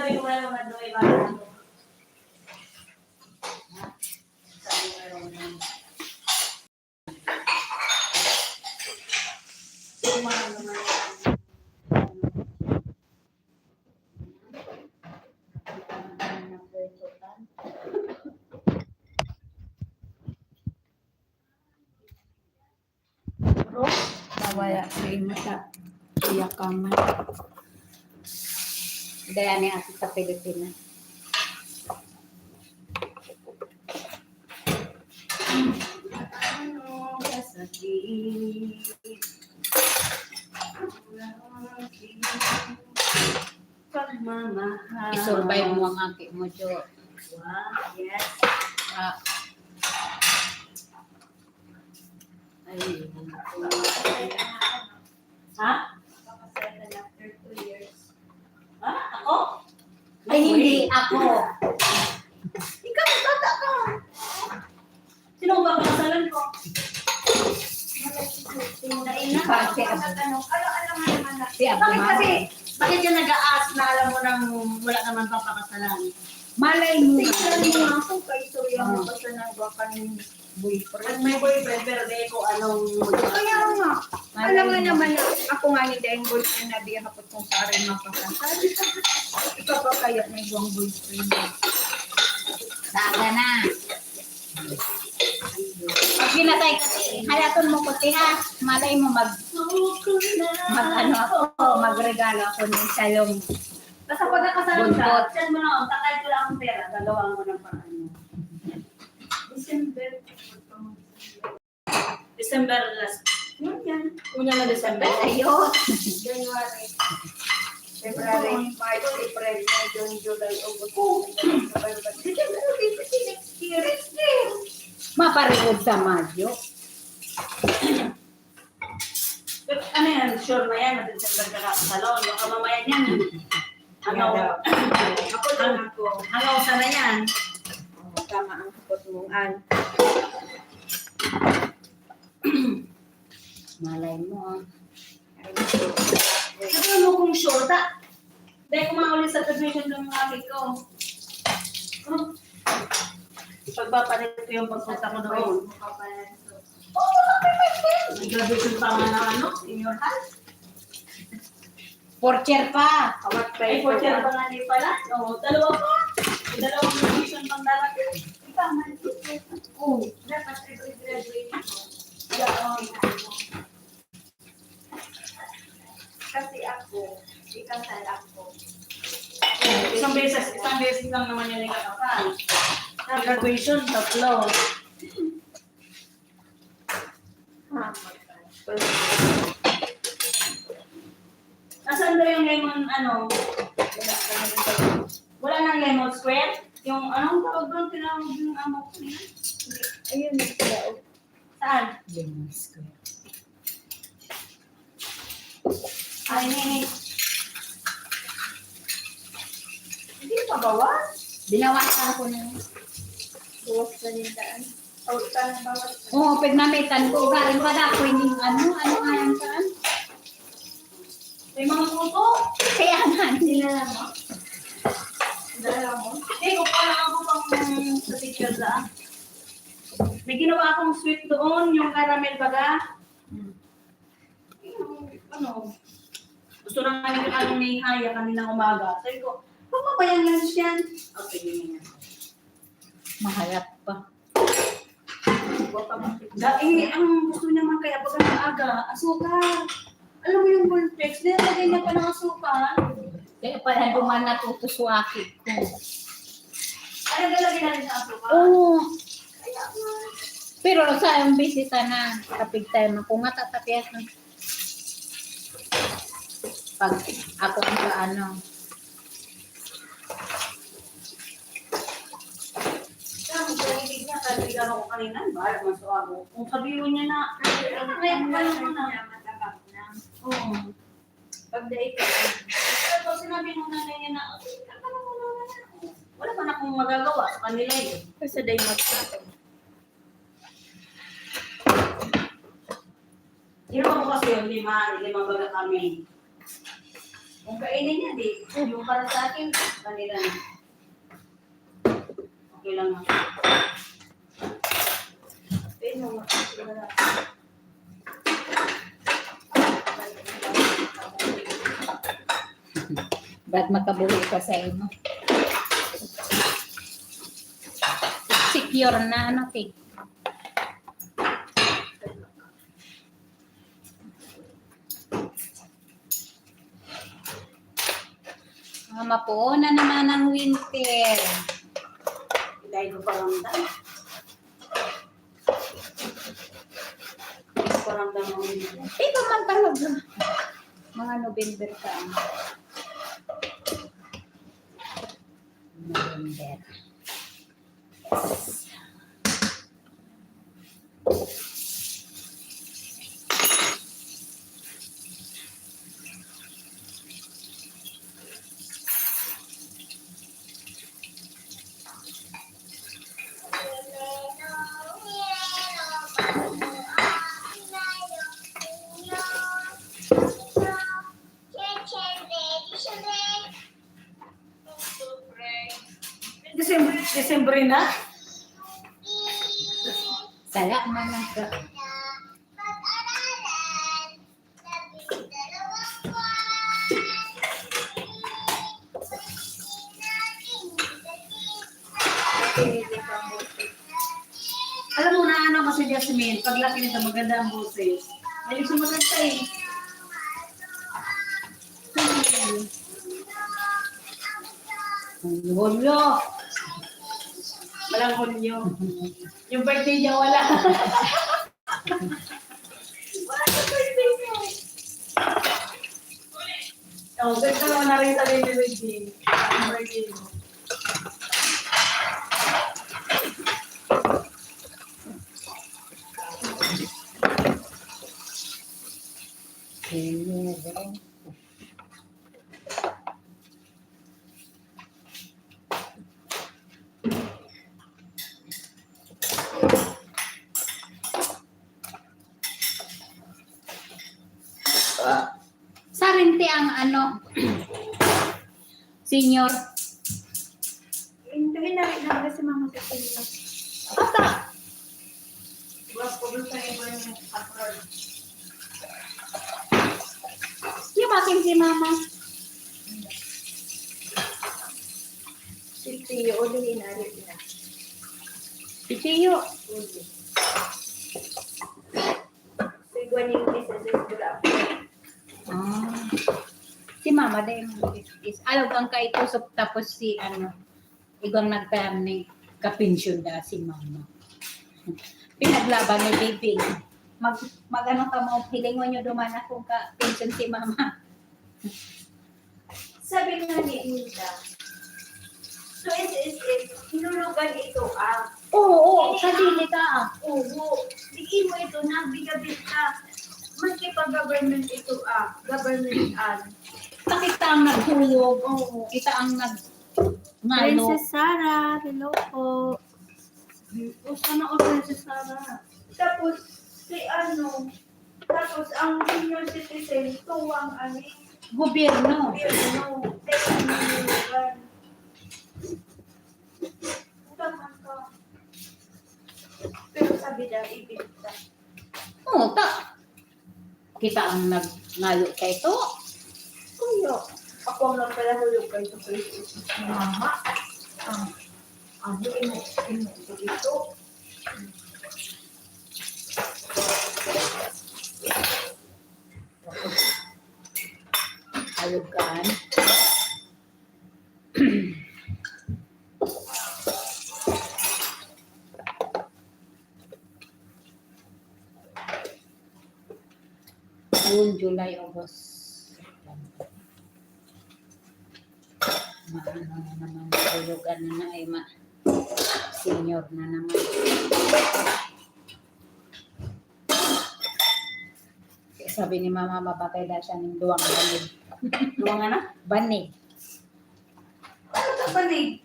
sabi ko na naman doon, iba na ako. Sabi ko naman. Mahal naman yan. Nawala sa sa iyakaman. Daya ni ate sa Pilipinas. Pagmamahal. I-survive mo ang aki mo, Jo. Wow, yes. Ah, Ay, ha? After 2 years. Ha? Ako? ay, hindi ako. Ikaw, tata ka. Sino ba pakasalan ko? Naina. Kasi Alam nga naman na. Si Abu Bakit Mama. kasi, bakit ka nag-a-ask na alam mo nang wala naman papakasalan? Malay mo. Tingnan mo nga ako kay Surya mo ba siya nang baka ng boyfriend? May boyfriend pero di ko anong Kaya nga, Malay alam nga mo. naman na ako nga ni dahil boyfriend na di hapot kung sa akin mapakasal. Ikaw ba kaya may buwang boyfriend? Daga na. Pag pinatay kasi, hayaton mo ko ha. Malay mo magregalo ako ng salong. Basta pag nakasalan ka, Buntot. chat mo na ako, takay ko lang ang pera, gagawa mo ng paraan. December last. Yun yan. Una na December. Ayun. January, February, March, April, May, June, July, August, November, December, next year. Maparigod sa Mayo. Pero ano yan, sure na yan, na December ka kakasalon. Baka mamaya yan. Hanggaw. Hanggaw sana yan. Tama ang hapot mong an. Malay mo. Sabi mo kung sure, dahil kumauli sa graduation ng mga aking ko. Pagpapalit ko yung pagpunta ko doon. May graduation pa nga na ano, senior high. Porcher pa. Kawat pa Ay, ito. 4 year pa nga di pala. Oo, dalawa pa. May dalawang graduation pang darating. Ikaw, man. Oo, dapat graduate ko. Kasi ako, ikasal ako. Isang beses lang naman yan yung kakapal. Graduation, tatlo. Nasaan daw yung lemon, ano? Wala nang lemon square? Yung anong tawag doon, tinawag yung amo ko niya? Ayun, nagkalaog. Saan? Lemon Square. Ay, nini. Hindi pa bawas. Binawasan ko na. Bawas na yung daan. Tawag ng bawas. Oo, pagmamitan ko. Galing pa na ako yung ano nga yan saan? May mga puto. Kaya nga, Sinala mo? Sinala mo? Hindi, kung pala ako pang sa teacher da. May ginawa akong sweet doon, yung caramel baga. Yung, ano, gusto na nga yung anong ni Haya kaninang umaga. Sabi ko, papabayang lunch yan. Okay, yun yan. mahalat pa. Dahil ang gusto niya man kaya pag ang aga, asukar. Alam mo yung cornflakes, nilagay niya pa ng asukar. Kaya pala duman natutuswaki ko. Ay, nalagay na rin sa asukar. Oo. Kaya nga. Pero sa yung bisita na kapig tayo, kung nga tatapias ng pag ako ang sa ano. Kaya kung pag-ibig niya, kaibigan ako kanina, bahala man sa ako. Kung sabihin niya na, ngayon pa lang mo na. Matabak na. Oo. Pag daig ka, Pero pag sinabi nung nanay niya na, okay, kakala mo naman na. Wala pa na akong magagawa sa kanila eh. kasi daig magkakaroon. Ginawa ko kasi yun, lima baga kami. Kung kainin niya, di. Yung para sa akin, kanila na. Okay lang ako. Pero, wala. Ba't makabuhi ka sa imo? Secure na ano, Tig? Mapuo na naman ang winter. Dahil ko paramdam. Hindi ko paramdam ang winter. Ito man talaga. Mga November ka. November. Yes. December na? Saya man ka. Alam mo na ano kasi Jasmine, paglaki nito maganda ang boses. Ay, sumaganda eh. Hulyo. Walang hulyo. Yung birthday niya wala. Wala sa birthday niya. Oh, ganda mo na rin sa birthday. Ang birthday mo. Sarinti ang ano, senior. Hindi na rin na kasi mama sa senior. Ata. Bukas po doon sa iba yung upload. Yung akin si mama. Si Tio, ulit inarit na. Si Tiyo. Si Gwaning isa sa Isbula. Ah. Si mama din is alog ang kaitusok tapos si ano igwang nagtayan ni kapensyon da si mama. Pinaglaban ni baby. Mag ano ka mo hilingon nyo duman akong ka pension si mama. Sabi nga ni Inda, so hinulugan ito Oo, sa dili ka. Oo, bigyan mo ito na, bigabit ka. Maski pa government ito government Kita ang naghulog. Oo. Kita ang ngalo. Princess Sarah, hello po. O sana o Princess Sarah. Tapos, tapos ang senior citizen, tuwang Gobyerno. Pero sabi daw, ibigta. Oo, ta. Kita ang ngalo ka ito. Kuya, ako ang lang pala hulog kayo sa Facebook. Mama, imo ito dito. Alugan. June, July, August. Maano na naman, alugan na ay senior na naman. Sabi ni mama, mapatay na siya ng duwang banig. Duwang na? Banig. Ano ka ba ni?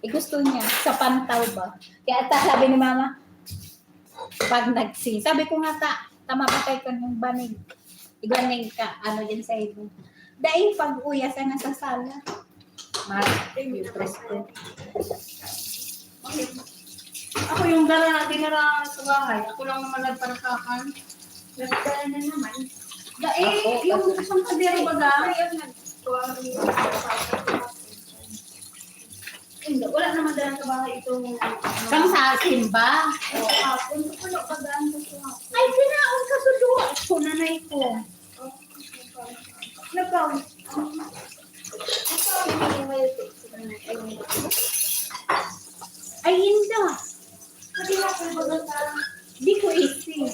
Gusto niya, sa pantaw ba? Kaya sabi ni mama, pag nagsing, sabi ko nga mapatay ko ng banig. Iganing ka, ano yan sa ibo. Dahil pag-uya sa nasa sala. Yung presko. Ako yung dinara sa bahay. Ako lang naman nagparakakan. Nagdala na naman. Dahil Ako, yung kasi- isang kadero baga. Kaya nagkuha Hindi, wala naman dala sa bahay itong Kang sa simba. hapon. Puno pa gaan ko sa hapon. Ay, pinaon ka sa duwa. Ko nanay ko. Nagaw. Ay, hindi. Hindi na ako baga sa Di ko isi.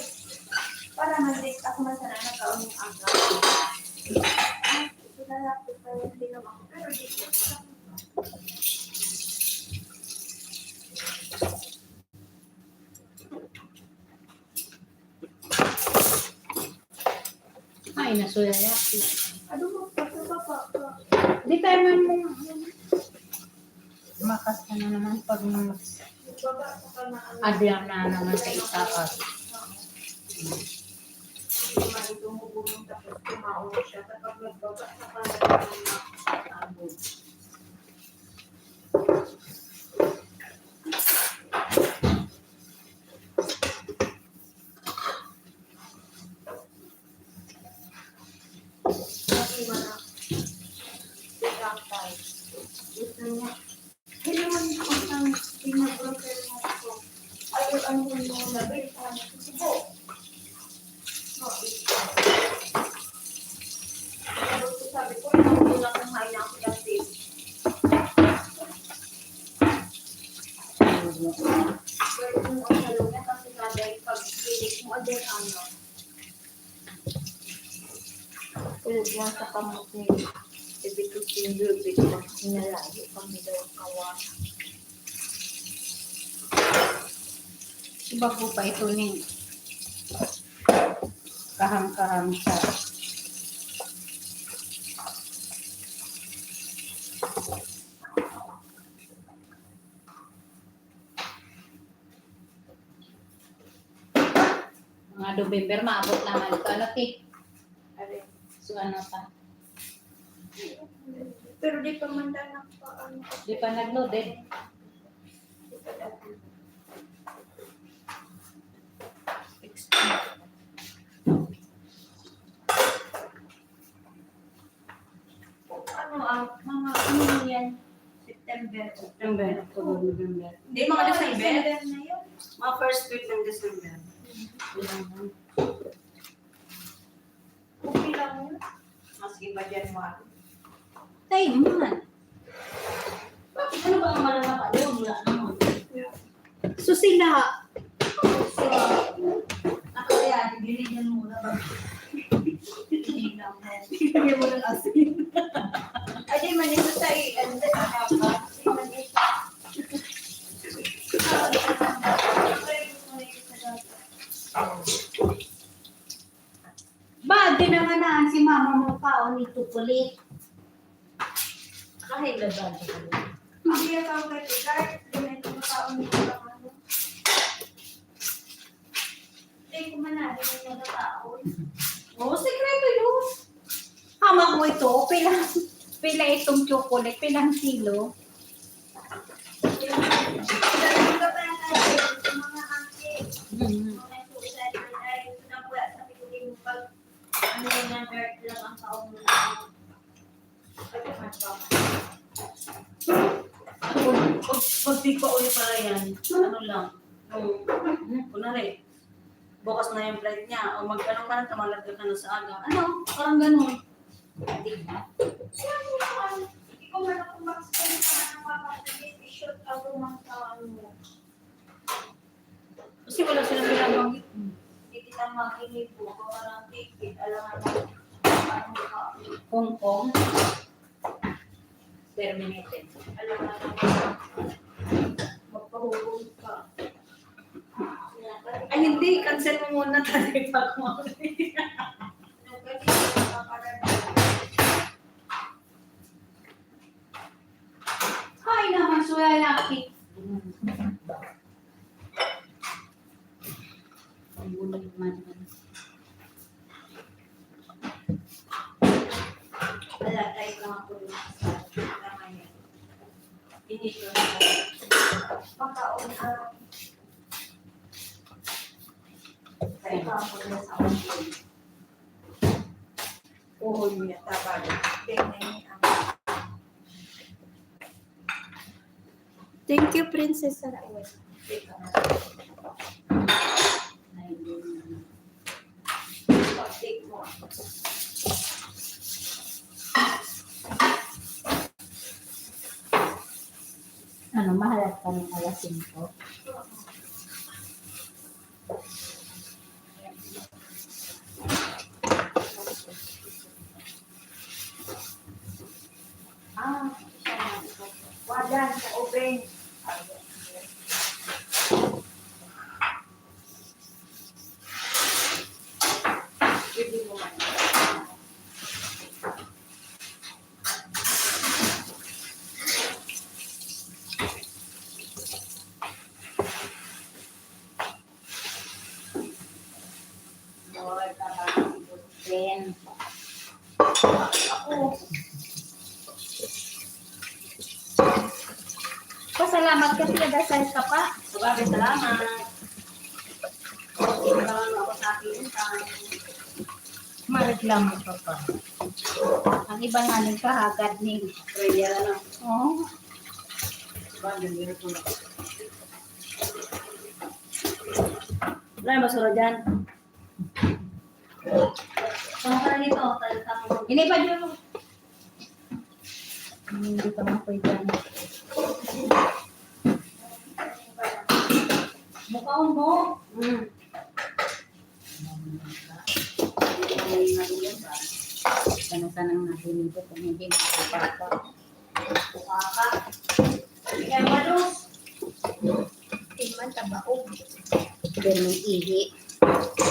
para mag-date ako masana nagaw ng aga. Ito na lang ito pa yung dinom ako. Pero di ko. Ay, nasuyayaki. Ano mo? Ito pa pa. Di tayo man mo. Makas ka na naman pag mas Baba sa kanaan. adyan na naman sa itaas. Hindi tumubulong tapos tumaon siya. Kapag nagbaba sa kanaan. Kasi mana. Sigang tayo. Gusto niya. Kailangan ko ang pinag-broker mo ko. Ayaw ang mundo na benta na susubo. No, ito. Sabi ko, hindi na kung hain ako dati. Pwede mo ang salungan kasi nga dahil pag pilik mo agad ano. Tulad yan sa kamot ni Ibig ko sinulubit ko sinalayo kami daw kawan. Iba po pa ito ni kahang-kahang sa mga November, maabot naman ito. Ano, Tik? Are. So, ano pa? Pero di pa man na pa ano. Di pa nag-load eh. Ano ang mga ano yan? September. September, October, November. Hindi Mga December. na yun. Mga first week ng December. Okay lang yun. Mas iba January. Tayo man. Bakit ano ba ang malalapa doon? Wala naman. So, sila, Ako kaya, dinigyan muna ba? Tinignan mo. kaya mo ng asin. Ay, di man ito sa ano sa dapat. Di man ito. Ba, dinanganaan si mama mo pa o nito kulit. Kahit laban. Ang iya ka kay Picard, di man ito makaon nito lang ano. Di ko man na, di man nagkataon. Oo, sekreto yun. Hama mo ito, pila itong chocolate, pilang kilo. Dahil ka pa na mga auntie. Mm. Mga suicide ay nakuha sa piling pag ano yung bird lang ang taong Pag di pa ulit pala yan, ano lang, kunwari, bukas na yung flight niya, o mag-ano ka na, tamalag ka na sa aga. Ano? Parang ganun. Di ba? ikaw man ako mag-spend ka ng papatagin, i-shoot ako mga tawaan mo. Kasi wala silang binabanggit. Hindi kita makinig po, kung anong ticket, alam mo, anong ka, Hong Kong. Terminated. alam mo, magpahubog ka. Ay, hindi. Cancel mo muna tayo pag mo. Ay naman, sulalaki. Ang bulag man. Inisyo. Pagkaon sa iba ako na sa akin. Uhol niya, tabag. Thank you, Princess Sarah. Take mo. Ano, mahalat ka ng alas 5. Siya na ito. Wadan sa open. Pwede mo man. Lord, tabang ikutin. Ako. Pasalamat kasi dasal ka pa. Sabagay, salamat. Salamat ako sa akin. Mareklamo ka pa. Ang iba nga nagkahagad ni. Prayer, ano. Oh, Sabagay, meron ko na. Wala yung basura dyan. Sama ka na dito. Tayo-tayo. hindi pa dyan. Hindi ka makoy dyan. Mukhaon mo. Sana-sanang natin ito kung hindi makapapa. Mukha ka. Kaya malos. Timan tabaog. Pero may ihi.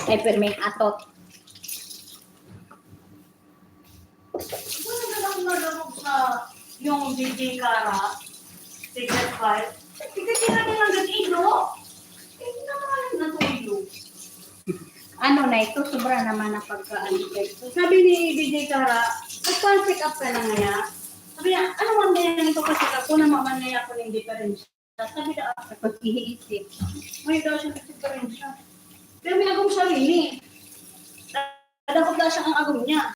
Ay, pero may atot. Wala na lang nalunod sa yung DJ Kara. Secret 5. Hindi ka nilang nag-ilo. Hindi naman natulilo. Ano na ito, sobra naman ang pagkaan ito. Sabi ni DJ Kara, nag-check up ka na nga. Sabi niya, ano man ganyan ito kasi ako na mamanya ako ng diferensya. Sabi niya, Pag-iisip. may daw siya ng diferensya. Pero may agong siya rin eh. Dadakot daw siya ang agong niya.